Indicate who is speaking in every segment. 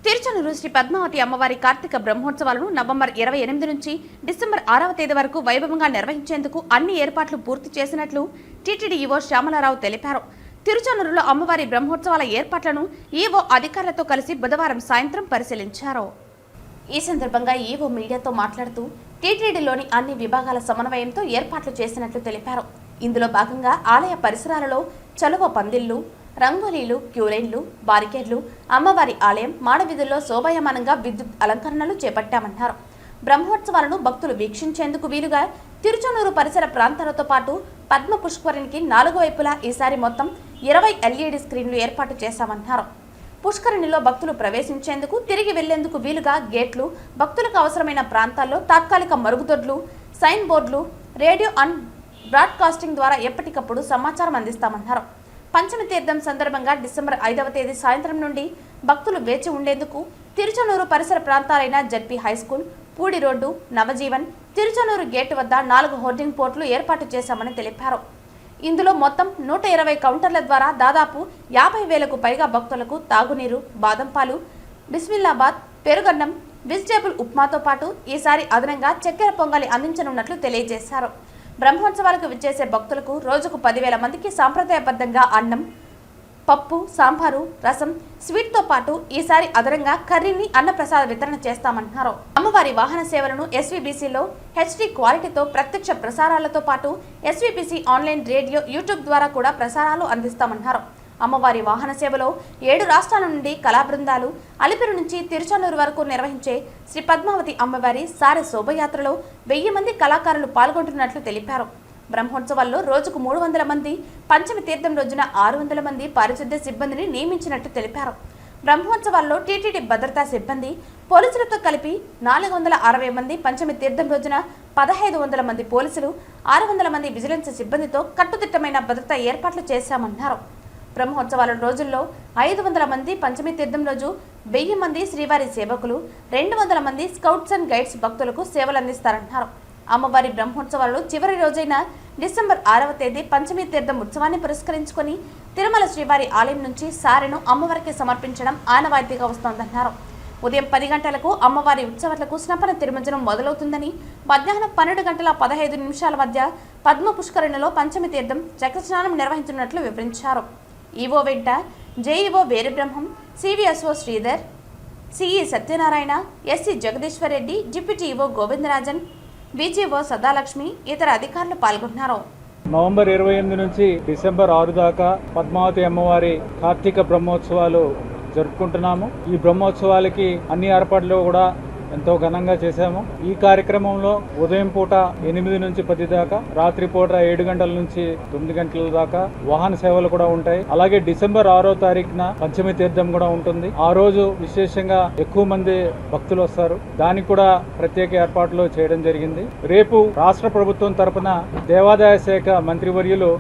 Speaker 1: తిరుచానూరు శ్రీ పద్మావతి అమ్మవారి కార్తీక బ్రహ్మోత్సవాలను నవంబర్ 28 నుంచి డిసెంబర్ 6వ తేదీ వరకు వైభవంగా నిర్వహించేందుకు అన్ని ఏర్పాట్లు పూర్తి చేసినట్లు టీటీడీ ఈవో శ్యామలారావు తెలిపారు. తిరుచానూరులో అమ్మవారి బ్రహ్మోత్సవాల ఏర్పాట్లను ఈవో అధికారులతో కలిసి బుధవారం సాయంత్రం పరిశీలించారు. ఈ సందర్భంగా ఈవో మీడియాతో మాట్లాడుతూ టీటీడీలోని అన్ని విభాగాల సమన్వయంతో ఏర్పాట్లు చేసినట్లు తెలిపారు. ఇందులో భాగంగా ఆలయ పరిసరాలలో చలువ పందిళ్లు, రంగోలీలు, క్యూలైన్లు, బారికేడ్లు, అమ్మవారి ఆలయం మాడవీధుల్లో శోభాయమానంగా విద్యుత్ అలంకరణలు చేపట్టామన్నారు. బ్రహ్మోత్సవాలను భక్తులు వీక్షించేందుకు వీలుగా తిరుచానూరు పరిసర ప్రాంతాలతో పాటు పద్మ పుష్కరిణికి 4 వైపులా ఈసారి మొత్తం 20 LED స్క్రీన్లు ఏర్పాటు చేశామన్నారు. పుష్కరిణిలో భక్తులు ప్రవేశించేందుకు, తిరిగి వెళ్లేందుకు వీలుగా గేట్లు, భక్తులకు అవసరమైన ప్రాంతాల్లో తాత్కాలిక మరుగుదొడ్లు, సైన్ బోర్డులు, రేడియో అండ్ బ్రాడ్కాస్టింగ్ ద్వారా ఎప్పటికప్పుడు సమాచారం అందిస్తామన్నారు. పంచమి తీర్థం సందర్భంగా డిసెంబర్ 5వ తేదీ సాయంత్రం నుండి భక్తులు వేచి ఉండేందుకు తిరుచానూరు పరిసర ప్రాంతాలైన ZP high school, Pudi road, Navajeevan, Tiruchanur gate వద్ద 4 హోర్డింగ్ పోర్టులు ఏర్పాటు చేశామని తెలిపారు. ఇందులో మొత్తం 120 కౌంటర్ల ద్వారా దాదాపు 50,000కు పైగా భక్తులకు తాగునీరు, బాదం పాలు, బిస్మిల్లాబాద్, పెరుగన్నం, వెజిటేబుల్ ఉప్మాతో పాటు ఈసారి అదనంగా చక్కెర పొంగలి అందించనున్నట్లు తెలియజేశారు. బ్రహ్మోత్సవాలకు విచ్చేసే భక్తులకు రోజుకు 10,000 మందికి సాంప్రదాయబద్ధంగా అన్నం, పప్పు, సాంబారు, రసం, స్వీట్తో పాటు ఈసారి అదనంగా కర్రీని అన్నప్రసాద వితరణ చేస్తామన్నారు. అమ్మవారి వాహన సేవలను SVBCలో HD క్వాలిటీతో ప్రత్యక్ష ప్రసారాలతో పాటు SVBC ఆన్లైన్ రేడియో, యూట్యూబ్ ద్వారా కూడా ప్రసారాలు అందిస్తామన్నారు. అమ్మవారి వాహన సేవలో 7 రాష్ట్రాల నుండి కళా బృందాలు, అలిపిరి నుంచి తిరుచానూరు వరకు నిర్వహించే శ్రీ పద్మావతి అమ్మవారి సారె శోభయాత్రలో 1000 మంది కళాకారులు పాల్గొంటున్నట్లు తెలిపారు. బ్రహ్మోత్సవాల్లో రోజుకు 300 మంది, పంచమి తీర్థం రోజున 600 మంది పారిశుద్ధ్య సిబ్బందిని నియమించినట్టు తెలిపారు. బ్రహ్మోత్సవాల్లో టీటీడీ భద్రతా సిబ్బంది, పోలీసులతో కలిపి 460 మంది, పంచమి తీర్థం రోజున 1500 మంది పోలీసులు, 600 మంది విజిలెన్స్ సిబ్బందితో కట్టుదిట్టమైన భద్రతా ఏర్పాట్లు చేశామన్నారు. బ్రహ్మోత్సవాల రోజుల్లో 500 మంది, పంచమి తీర్థం రోజు 1000 మంది శ్రీవారి సేవకులు, 200 మంది స్కౌట్స్ అండ్ గైడ్స్ భక్తులకు సేవలు అందిస్తారన్నారు. అమ్మవారి బ్రహ్మోత్సవాలు చివరి రోజైన డిసెంబర్ 6వ తేదీ పంచమి తీర్థం ఉత్సవాన్ని పురస్కరించుకొని తిరుమల శ్రీవారి ఆలయం నుంచి సారెను అమ్మవారికి సమర్పించడం ఆనవాయితీగా వస్తోందన్నారు. ఉదయం 10 గంటలకు అమ్మవారి ఉత్సవాలకు స్నపన తిరుమంజనం మొదలవుతుందని, మధ్యాహ్నం 12:15 మధ్య పద్మ పుష్కరిణిలో పంచమి తీర్థం చక్రస్నానం నిర్వహించనున్నట్లు వివరించారు. ఈవో వెంట JEO Veerabrahmam, CVSO Sridhar, CE Satyanarayana, SC Jagadishwar Reddy, deputy EO Govindarajan, VGO Sadalakshmi, ఇతర అధికారులు పాల్గొన్నారు.
Speaker 2: నవంబర్ 28 నుంచి డిసెంబర్ 6 దాకా పద్మావతి అమ్మవారి కార్తీక బ్రహ్మోత్సవాలు జరుపుకుంటున్నాము. ఈ బ్రహ్మోత్సవాలకి అన్ని ఏర్పాట్లు కూడా ఎంతో ఘనంగా చేశాము. ఈ కార్యక్రమంలో ఉదయం పూట 8 నుంచి 10 దాకా, రాత్రి పూట 7 గంటల నుంచి 9 గంటల దాకా వాహన సేవలు కూడా ఉంటాయి. అలాగే డిసెంబర్ 6వ తారీఖున పంచమి తీర్థం కూడా ఉంటుంది. ఆ రోజు విశేషంగా ఎక్కువ మంది భక్తులు వస్తారు. దానికి కూడా ప్రత్యేక ఏర్పాట్లు చేయడం జరిగింది. రేపు రాష్ట్ర ప్రభుత్వం తరపున దేవాదాయ శాఖ మంత్రివర్యులు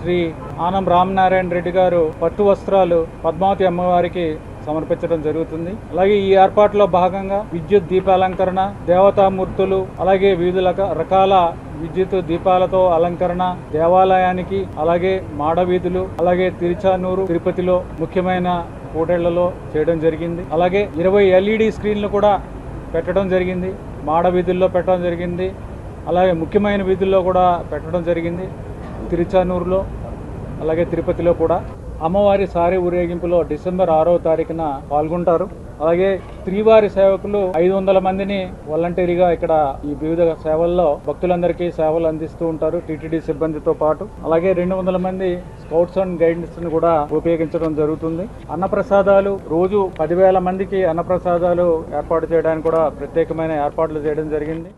Speaker 2: శ్రీ ఆనం రామనారాయణ రెడ్డి గారు పట్టు వస్త్రాలు పద్మావతి అమ్మవారికి సమర్పించడం జరుగుతుంది. అలాగే ఈ ఏర్పాట్లో భాగంగా విద్యుత్ దీపాలంకరణ, దేవతామూర్తులు, అలాగే వివిధ రకాల విద్యుత్ దీపాలతో అలంకరణ దేవాలయానికి, అలాగే మాడవీధులు, అలాగే తిరుచానూరు, తిరుపతిలో ముఖ్యమైన కూడళ్లలో చేయడం జరిగింది. అలాగే 20 LED స్క్రీన్లు కూడా పెట్టడం జరిగింది. మాడవీధుల్లో పెట్టడం జరిగింది. అలాగే ముఖ్యమైన వీధుల్లో కూడా పెట్టడం జరిగింది. తిరుచానూరులో, అలాగే తిరుపతిలో కూడా అమ్మవారి సారె ఊరేగింపులో డిసెంబర్ 6వ తారీఖున పాల్గొంటారు. అలాగే శ్రీవారి సేవకులు 500 మందిని వాలంటరీగా ఇక్కడ ఈ వివిధ సేవల్లో భక్తులందరికీ సేవలు అందిస్తూ ఉంటారు, టీటీడీ సిబ్బందితో పాటు. అలాగే 200 మంది స్కౌట్స్ అండ్ గైడ్స్ ని కూడా ఉపయోగించడం జరుగుతుంది. అన్నప్రసాదాలు రోజు 10,000 మందికి అన్నప్రసాదాలు ఏర్పాటు చేయడానికి కూడా ప్రత్యేకమైన ఏర్పాట్లు చేయడం జరిగింది.